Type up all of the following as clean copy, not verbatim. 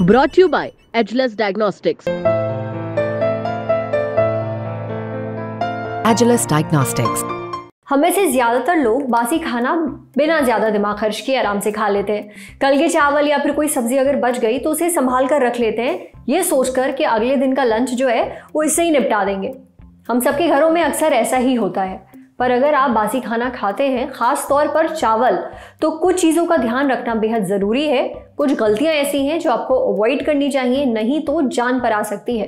Brought to you by Ageless Diagnostics. Ageless Diagnostics. हमें से ज्यादातर लोग बासी खाना बिना ज्यादा दिमाग खर्च किए आराम से खा लेते हैं। कल के चावल या फिर कोई सब्जी अगर बच गई तो उसे संभाल कर रख लेते हैं, ये सोचकर कि अगले दिन का लंच जो है वो इससे ही निपटा देंगे। हम सबके घरों में अक्सर ऐसा ही होता है। पर अगर आप बासी खाना खाते हैं, खास तौर पर चावल, तो कुछ चीज़ों का ध्यान रखना बेहद ज़रूरी है। कुछ गलतियां ऐसी हैं जो आपको अवॉइड करनी चाहिए, नहीं तो जान पर आ सकती है।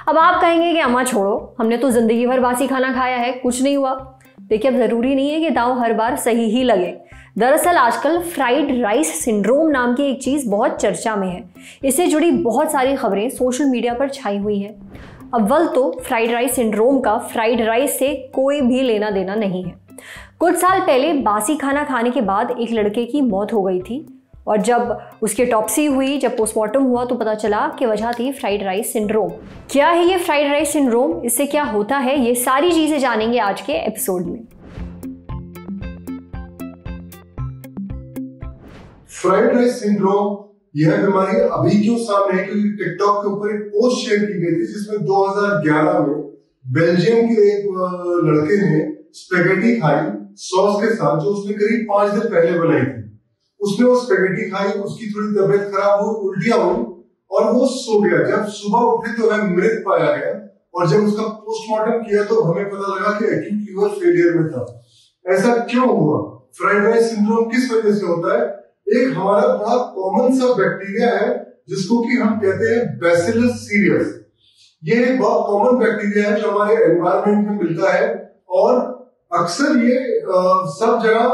अब आप कहेंगे कि अम्मा छोड़ो, हमने तो ज़िंदगी भर बासी खाना खाया है, कुछ नहीं हुआ। देखिए, अब ज़रूरी नहीं है कि दांव हर बार सही ही लगे। दरअसल आजकल फ्राइड राइस सिंड्रोम नाम की एक चीज़ बहुत चर्चा में है। इससे जुड़ी बहुत सारी खबरें सोशल मीडिया पर छाई हुई हैं। अव्वल तो फ्राइड राइस सिंड्रोम का फ्राइड राइस से कोई भी लेना देना नहीं है। कुछ साल पहले बासी खाना खाने के बाद एक लड़के की मौत हो गई थी, और जब उसकी ऑटोप्सी हुई, जब पोस्टमार्टम हुआ, तो पता चला कि वजह थी फ्राइड राइस सिंड्रोम। क्या है ये फ्राइड राइस सिंड्रोम, इससे क्या होता है, ये सारी चीजें जानेंगे आज के एपिसोड में। फ्राइड राइस सिंड्रोम यह बीमारी अभी क्यों सामने है, क्योंकि टिकटॉक के ऊपर एक पोस्ट शेयर की गई थी जिसमें 2011 में बेल्जियम के एक लड़के ने स्पेगेटी खाई सॉस के साथ, जो उसने करीब 5 दिन पहले बनाई थी। उसने वो स्पेगेटी खाई, उसकी थोड़ी तबीयत खराब हुई, उल्टियां हुई और वो सो गया। जब सुबह उठे तो वह मृत पाया गया, और जब उसका पोस्टमार्टम किया तो हमें पता लगा कि एक्यूट लीवर फेलियर में था। ऐसा क्यों हुआ? फ्राइड राइस सिंड्रोम किस वजह से होता है? एक हमारा बड़ा कॉमन सा बैक्टीरिया है जिसको कि हम कहते हैं बैसिलस सीरियस। ये एक बहुत कॉमन बैक्टीरिया है जो हमारे एनवायरनमेंट में मिलता है, और अक्सर ये सब जगह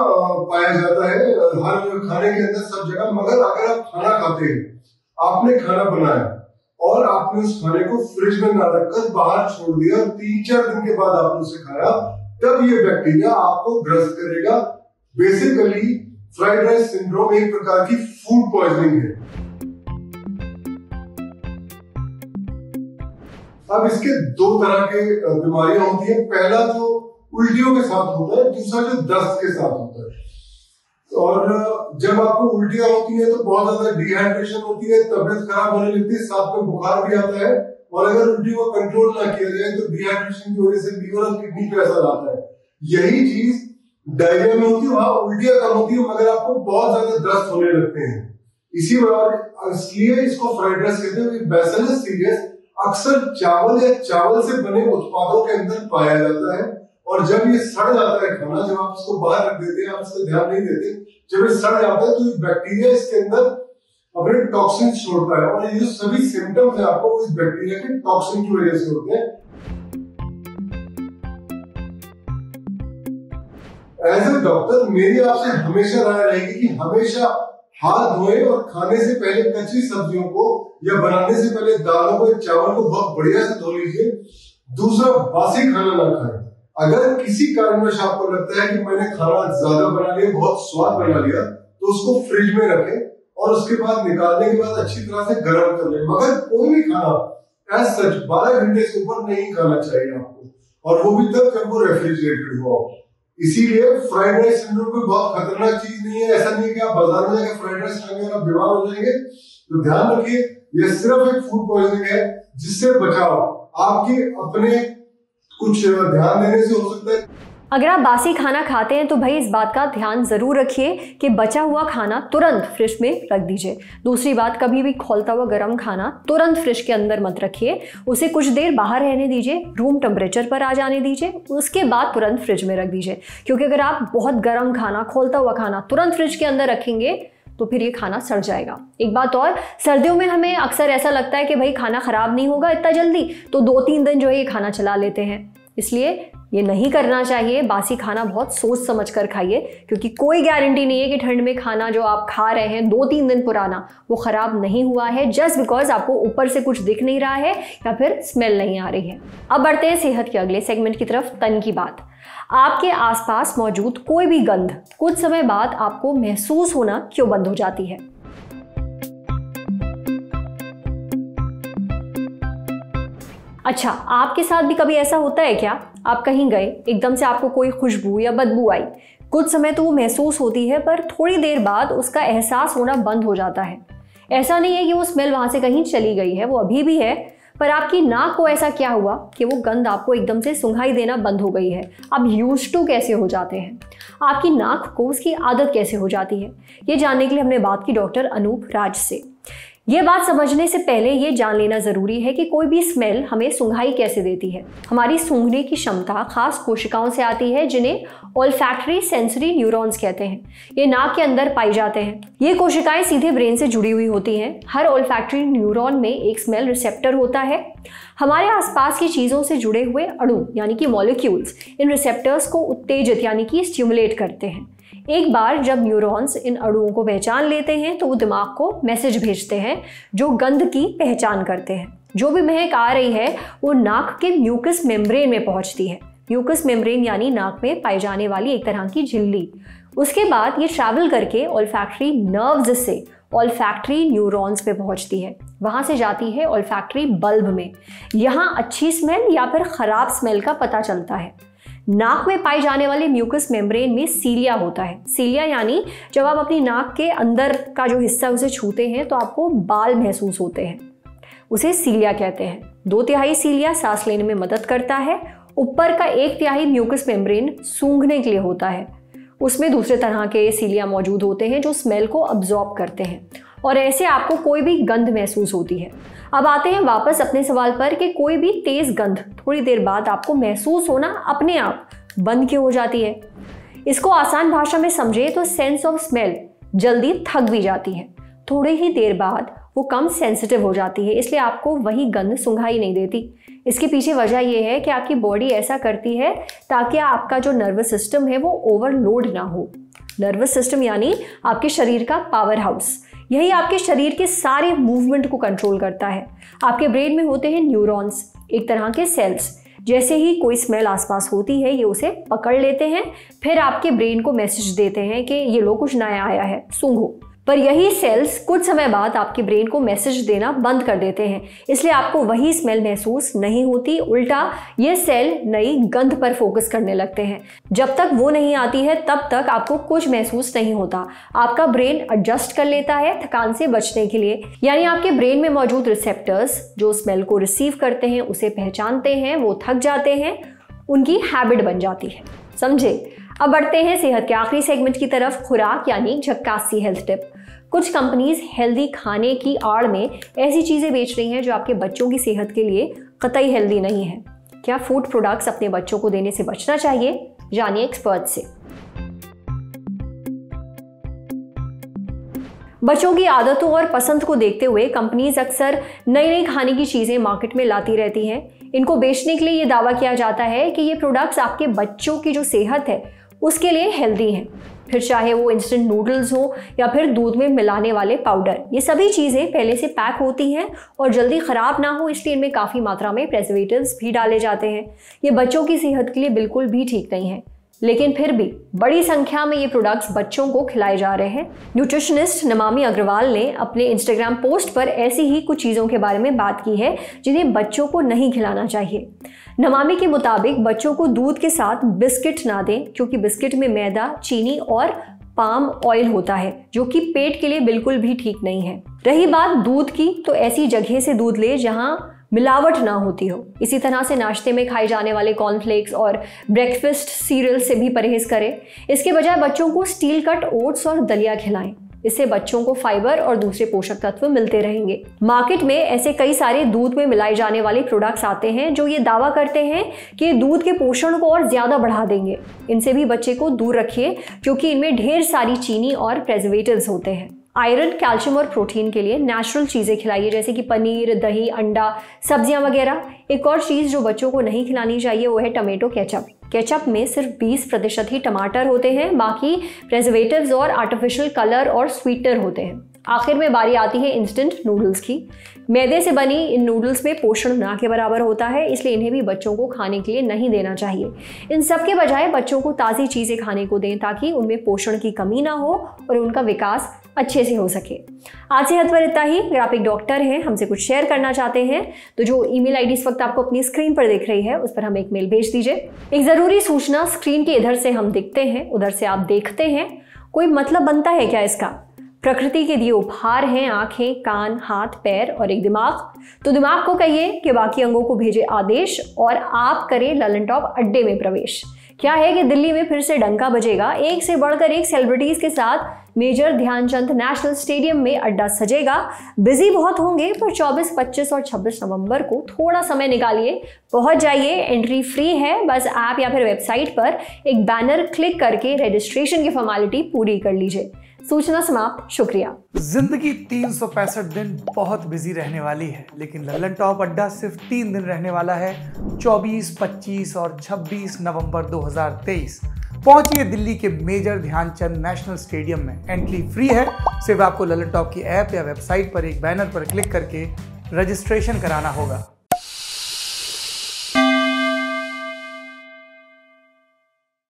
पाया जाता है, हर खाने के अंदर सब जगह। मगर अगर आप खाना खाते हैं, आपने खाना बनाया और आपने उस खाने को फ्रिज में ना रखकर बाहर छोड़ दिया और 3-4 दिन के बाद आपने उसे खाया, तब ये बैक्टीरिया आपको ग्रस्त करेगा। बेसिकली फ्राइड राइस सिंड्रोम एक प्रकार की फूड पॉइजनिंग है। अब इसके 2 तरह के बीमारियां होती हैं। पहला जो उल्टियों के साथ होता है, दूसरा जो दस्त के साथ होता है। और जब आपको उल्टियां होती है तो बहुत ज्यादा डिहाइड्रेशन होती है, तबियत खराब होने लगती है, साथ में बुखार भी आता है। और अगर उल्टी को कंट्रोल ना किया जाए तो डिहाइड्रेशन की वजह से लीवर और किडनी पे असर आता है। यही चीज डायरिया में होती है, वहां उल्टियां कम होती है मगर आपको बहुत ज्यादा दस्त होने लगते हैं। इसी इसलिए इसको फ्राइड राइस कहते हैं। बैसिलस सीरियस अक्सर चावल या चावल से बने उत्पादों के अंदर पाया जाता है, और जब ये सड़ जाता है खाना, जब आप इसको बाहर रख देते हैं, आप इसका ध्यान नहीं देते, जब ये सड़ जाता है तो ये बैक्टीरिया इसके अंदर अपने टॉक्सिन छोड़ता है, और ये जो सभी सिम्टम्स है आपको इस बैक्टीरिया के टॉक्सिन की वजह से होते हैं। एज ए डॉक्टर मेरी आपसे हमेशा राय रहेगी कि हमेशा हाथ धोएं और खाने से पहले कच्ची सब्जियों को या बनाने से पहले दालों को या चावल को बहुत बढ़िया से धो लीजिए। दूसरा, बासी खाना ना खाएं। अगर किसी कारणवश आपको लगता है कि मैंने खाना ज्यादा बना लिया, बहुत स्वाद बना लिया, तो उसको फ्रिज में रखें और उसके बाद निकालने के बाद अच्छी तरह से गर्म कर लें। मगर कोई भी खाना एज सच 12 घंटे से ऊपर नहीं खाना चाहिए आपको, और वो भी तब जब वो रेफ्रिजरेटेड हुआ हो। इसीलिए फ्राइड राइस सिंड्रोम कोई बहुत खतरनाक चीज नहीं है। ऐसा नहीं है कि आप बाजार में जाकर फ्राइड राइस खाएंगे और आप बीमार हो जाएंगे। तो ध्यान रखिए, यह सिर्फ एक फूड पॉइजनिंग है जिससे बचाव आपके अपने कुछ ध्यान देने से हो सकता है। अगर आप बासी खाना खाते हैं तो भाई इस बात का ध्यान ज़रूर रखिए कि बचा हुआ खाना तुरंत फ्रिज में रख दीजिए। दूसरी बात, कभी भी खौलता हुआ गर्म खाना तुरंत फ्रिज के अंदर मत रखिए, उसे कुछ देर बाहर रहने दीजिए, रूम टेम्परेचर पर आ जाने दीजिए, उसके बाद तुरंत फ्रिज में रख दीजिए। क्योंकि अगर आप बहुत गर्म खाना, खौलता हुआ खाना तुरंत फ्रिज के अंदर रखेंगे तो फिर ये खाना सड़ जाएगा। एक बात और, सर्दियों में हमें अक्सर ऐसा लगता है कि भाई खाना ख़राब नहीं होगा इतना जल्दी, तो 2-3 दिन जो है ये खाना चला लेते हैं। इसलिए ये नहीं करना चाहिए। बासी खाना बहुत सोच समझ कर खाइए, क्योंकि कोई गारंटी नहीं है कि ठंड में खाना जो आप खा रहे हैं 2-3 दिन पुराना वो ख़राब नहीं हुआ है, जस्ट बिकॉज आपको ऊपर से कुछ दिख नहीं रहा है या फिर स्मेल नहीं आ रही है। अब बढ़ते हैं सेहत के अगले सेगमेंट की तरफ, तन की बात। आपके आसपास मौजूद कोई भी गंध कुछ समय बाद आपको महसूस होना क्यों बंद हो जाती है? अच्छा, आपके साथ भी कभी ऐसा होता है क्या? आप कहीं गए, एकदम से आपको कोई खुशबू या बदबू आई, कुछ समय तो वो महसूस होती है, पर थोड़ी देर बाद उसका एहसास होना बंद हो जाता है। ऐसा नहीं है कि वो स्मेल वहां से कहीं चली गई है, वो अभी भी है, पर आपकी नाक को ऐसा क्या हुआ कि वो गंध आपको एकदम से सुंघाई देना बंद हो गई है। आप यूज्ड टू कैसे हो जाते हैं, आपकी नाक को उसकी आदत कैसे हो जाती है, ये जानने के लिए हमने बात की डॉक्टर अनूप राज से। ये बात समझने से पहले ये जान लेना ज़रूरी है कि कोई भी स्मेल हमें सुंघाई कैसे देती है। हमारी सूंघने की क्षमता खास कोशिकाओं से आती है जिन्हें ओल्फैक्टरी सेंसरी न्यूरॉन्स कहते हैं। ये नाक के अंदर पाई जाते हैं। ये कोशिकाएं सीधे ब्रेन से जुड़ी हुई होती हैं। हर ओल्फैक्टरी न्यूरॉन में एक स्मेल रिसेप्टर होता है। हमारे आसपास की चीज़ों से जुड़े हुए अणु यानी कि मॉलिक्यूल्स इन रिसेप्टर्स को उत्तेजित यानी कि स्टिमुलेट करते हैं। एक बार जब न्यूरॉन्स इन अणुओं को पहचान लेते हैं तो वो दिमाग को मैसेज भेजते हैं जो गंध की पहचान करते हैं। जो भी महक आ रही है वो नाक के म्यूकस मेम्ब्रेन में पहुंचती है। म्यूकस मेम्ब्रेन यानी नाक में पाई जाने वाली एक तरह की झिल्ली। उसके बाद ये ट्रैवल करके ओल्फैक्टरी नर्व्स से ओल्फैक्टरी न्यूरॉन्स पे पहुंचती है। वहां से जाती है ओल्फैक्टरी बल्ब में। यहाँ अच्छी स्मेल या फिर खराब स्मेल का पता चलता है। नाक में पाए जाने वाले म्यूकस मेम्ब्रेन में सीलिया होता है। सीलिया यानी जब आप अपनी नाक के अंदर का जो हिस्सा उसे छूते हैं तो आपको बाल महसूस होते हैं, उसे सीलिया कहते हैं। 2/3 सीलिया सांस लेने में मदद करता है। ऊपर का 1/3 म्यूकस मेम्ब्रेन सूंघने के लिए होता है। उसमें दूसरे तरह के सीलिया मौजूद होते हैं जो स्मेल को अब्जॉर्ब करते हैं और ऐसे आपको कोई भी गंध महसूस होती है। अब आते हैं वापस अपने सवाल पर कि कोई भी तेज गंध थोड़ी देर बाद आपको महसूस होना अपने आप बंद क्यों हो जाती है। इसको आसान भाषा में समझे तो सेंस ऑफ स्मेल जल्दी थक भी जाती है। थोड़ी ही देर बाद वो कम सेंसिटिव हो जाती है, इसलिए आपको वही गंध सुंघाई नहीं देती। इसके पीछे वजह यह है कि आपकी बॉडी ऐसा करती है ताकि आपका जो नर्वस सिस्टम है वो ओवरलोड ना हो। नर्वस सिस्टम यानी आपके शरीर का पावर हाउस, यही आपके शरीर के सारे मूवमेंट को कंट्रोल करता है। आपके ब्रेन में होते हैं न्यूरॉन्स, एक तरह के सेल्स। जैसे ही कोई स्मेल आसपास होती है ये उसे पकड़ लेते हैं, फिर आपके ब्रेन को मैसेज देते हैं कि ये लो कुछ नया आया है, सूंघो। पर यही सेल्स कुछ समय बाद आपके ब्रेन को मैसेज देना बंद कर देते हैं, इसलिए आपको वही स्मेल महसूस नहीं होती। उल्टा ये सेल नई गंध पर फोकस करने लगते हैं। जब तक वो नहीं आती है तब तक आपको कुछ महसूस नहीं होता। आपका ब्रेन एडजस्ट कर लेता है थकान से बचने के लिए। यानी आपके ब्रेन में मौजूद रिसेप्टर्स जो स्मेल को रिसीव करते हैं, उसे पहचानते हैं, वो थक जाते हैं, उनकी हैबिट बन जाती है। समझे? अब बढ़ते हैं सेहत के आखिरी सेगमेंट की तरफ, खुराक यानी झक्कासी हेल्थ टिप। कुछ कंपनीज हेल्दी खाने की आड़ में ऐसी चीजें बेच रही हैं जो आपके बच्चों की सेहत के लिए कतई हेल्दी नहीं है। क्या फूड प्रोडक्ट्स अपने बच्चों को देने से बचना चाहिए? जानिए एक्सपर्ट से। बच्चों की आदतों और पसंद को देखते हुए कंपनीज अक्सर नई नई खाने की चीजें मार्केट में लाती रहती हैं। इनको बेचने के लिए ये दावा किया जाता है कि ये प्रोडक्ट्स आपके बच्चों की जो सेहत है उसके लिए हेल्दी हैं। फिर चाहे वो इंस्टेंट नूडल्स हो या फिर दूध में मिलाने वाले पाउडर, ये सभी चीज़ें पहले से पैक होती हैं और जल्दी ख़राब ना हो इसलिए इनमें काफ़ी मात्रा में प्रेजर्वेटिव्स भी डाले जाते हैं। ये बच्चों की सेहत के लिए बिल्कुल भी ठीक नहीं है, लेकिन फिर भी बड़ी संख्या में ये प्रोडक्ट्स बच्चों को खिलाए जा रहे हैं। न्यूट्रिशनिस्ट नमामि अग्रवाल ने अपने इंस्टाग्राम पोस्ट पर ऐसी ही कुछ चीज़ों के बारे में बात की है जिन्हें बच्चों को नहीं खिलाना चाहिए। नमामि के मुताबिक बच्चों को दूध के साथ बिस्किट ना दें क्योंकि बिस्किट में मैदा, चीनी और पाम ऑयल होता है जो कि पेट के लिए बिल्कुल भी ठीक नहीं है। रही बात दूध की, तो ऐसी जगह से दूध ले जहां मिलावट ना होती हो। इसी तरह से नाश्ते में खाए जाने वाले कॉर्नफ्लेक्स और ब्रेकफास्ट सीरियल से भी परहेज करें। इसके बजाय बच्चों को स्टील कट ओट्स और दलिया खिलाएं। इससे बच्चों को फाइबर और दूसरे पोषक तत्व मिलते रहेंगे। मार्केट में ऐसे कई सारे दूध में मिलाए जाने वाले प्रोडक्ट्स आते हैं जो ये दावा करते हैं कि दूध के पोषण को और ज्यादा बढ़ा देंगे। इनसे भी बच्चे को दूर रखिए क्योंकि इनमें ढेर सारी चीनी और प्रेजर्वेटिव्स होते हैं। आयरन, कैल्शियम और प्रोटीन के लिए नेचुरल चीज़ें खिलाइए जैसे कि पनीर, दही, अंडा, सब्जियां वगैरह। एक और चीज़ जो बच्चों को नहीं खिलानी चाहिए वो है टमाटो केचप। केचप में सिर्फ 20% ही टमाटर होते हैं, बाकी प्रेजर्वेटिव्स और आर्टिफिशियल कलर और स्वीटनर होते हैं। आखिर में बारी आती है इंस्टेंट नूडल्स की। मैदे से बनी इन नूडल्स में पोषण ना के बराबर होता है, इसलिए इन्हें भी बच्चों को खाने के लिए नहीं देना चाहिए। इन सब के बजाय बच्चों को ताज़ी चीज़ें खाने को दें ताकि उनमें पोषण की कमी ना हो और उनका विकास अच्छे से हो सके। आज से हद पर इतना ही। अगर आप एक डॉक्टर हैं, हमसे कुछ शेयर करना चाहते हैं तो जो ईमेल आईडी इस वक्त आपको अपनी स्क्रीन पर दिख रही है उस पर हमें एक मेल भेज दीजिए। एक ज़रूरी सूचना, स्क्रीन के इधर से हम दिखते हैं, उधर से आप देखते हैं, कोई मतलब बनता है क्या इसका? प्रकृति के दिए उपहार हैं आंखें, कान, हाथ, पैर और एक दिमाग। तो दिमाग को कहिए कि बाकी अंगों को भेजे आदेश और आप करें ललन टॉप अड्डे में प्रवेश। क्या है कि दिल्ली में फिर से डंका बजेगा, एक से बढ़कर एक सेलिब्रिटीज के साथ मेजर ध्यानचंद नेशनल स्टेडियम में अड्डा सजेगा। बिजी बहुत होंगे पर 24, 25 और 26 नवंबर को थोड़ा समय निकालिए, पहुंच जाइए। एंट्री फ्री है, बस ऐप या फिर वेबसाइट पर एक बैनर क्लिक करके रजिस्ट्रेशन की फॉर्मेलिटी पूरी कर लीजिए। सूचना समाप्त। शुक्रिया। जिंदगी 365 दिन बहुत बिजी रहने वाली है, लेकिन ललन टॉप अड्डा सिर्फ 3 दिन रहने वाला है, 24, 25 और 26 नवंबर 2023। पहुंचिए दिल्ली के मेजर ध्यानचंद नेशनल स्टेडियम में। एंट्री फ्री है, सिर्फ आपको ललन टॉप की ऐप या वेबसाइट पर एक बैनर पर क्लिक करके रजिस्ट्रेशन कराना होगा।